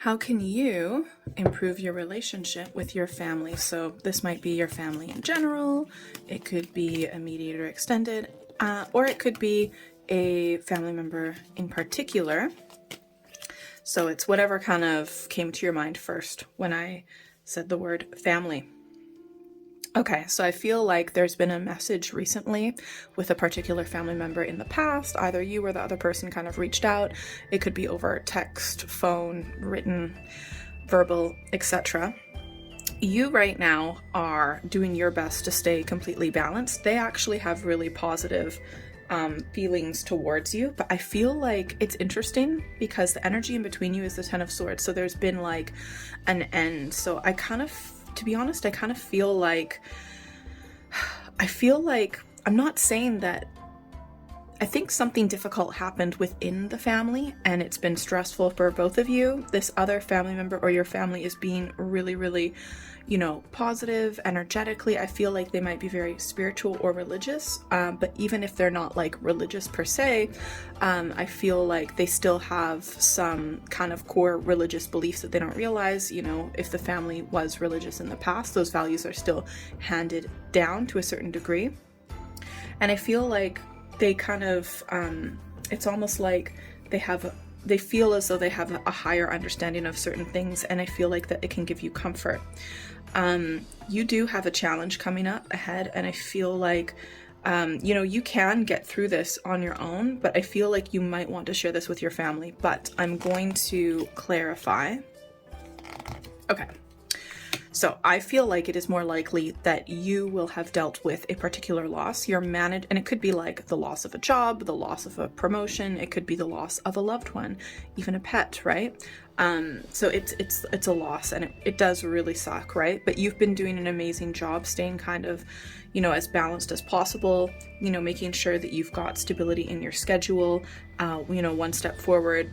How can you improve your relationship with your family? So this might be your family in general, it could be immediate or extended, or it could be a family member in particular. So it's whatever kind of came to your mind first when I said the word family. Okay, so I feel like there's been a message recently with a particular family member in the past. Either you or the other person kind of reached out. It could be over text, phone, written, verbal, etc. You right now are doing your best to stay completely balanced. They actually have really positive feelings towards you, but I feel like it's interesting because the energy in between you is the Ten of Swords. So there's been like an end. So to be honest, I kind of feel like I'm not saying that. I think something difficult happened within the family and it's been stressful for both of you. This other family member or your family is being really, really, positive, energetically. I feel like they might be very spiritual or religious, but even if they're not like religious per se, I feel like they still have some kind of core religious beliefs that they don't realize. If the family was religious in the past, those values are still handed down to a certain degree. And I feel like they kind of, it's almost like they feel as though they have a higher understanding of certain things, and I feel like that it can give you comfort. You do have a challenge coming up ahead, and I feel like, you can get through this on your own, but I feel like you might want to share this with your family, but I'm going to clarify. Okay. So I feel like it is more likely that you will have dealt with a particular loss. And it could be like the loss of a job, the loss of a promotion. It could be the loss of a loved one, even a pet, right? So it's a loss, and it does really suck, right? But you've been doing an amazing job staying kind of, as balanced as possible, making sure that you've got stability in your schedule, one step forward,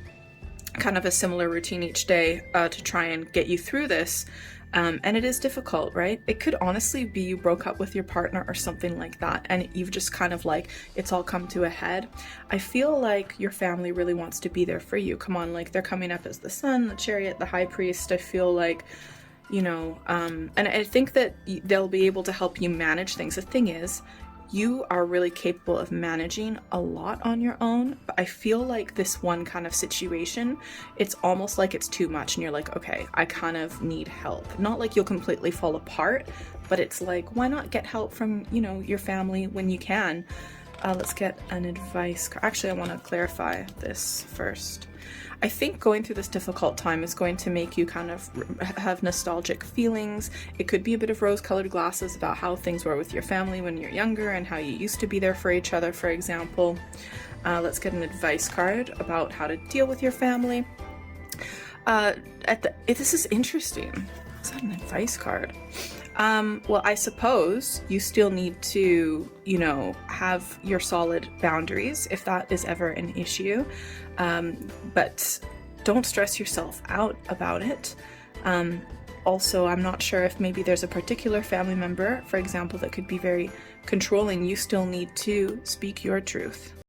kind of a similar routine each day to try and get you through this. And it is difficult, right? It could honestly be you broke up with your partner or something like that, and you've just kind of like, it's all come to a head. I feel like your family really wants to be there for you. Come on, like they're coming up as the Sun, the Chariot, the High Priest. I feel like, and I think that they'll be able to help you manage things. The thing is, you are really capable of managing a lot on your own, but I feel like this one kind of situation, it's almost like it's too much and you're like, okay, I kind of need help. Not like you'll completely fall apart, but it's like, why not get help from, your family when you can? Let's get an advice. Actually, I want to clarify this first. I think going through this difficult time is going to make you kind of have nostalgic feelings. It could be a bit of rose-colored glasses about how things were with your family when you're younger and how you used to be there for each other, for example. Let's get an advice card about how to deal with your family. This is interesting. Is that an advice card? Well, I suppose you still need to, have your solid boundaries if that is ever an issue. But don't stress yourself out about it. Also, I'm not sure if maybe there's a particular family member, for example, that could be very controlling. You still need to speak your truth.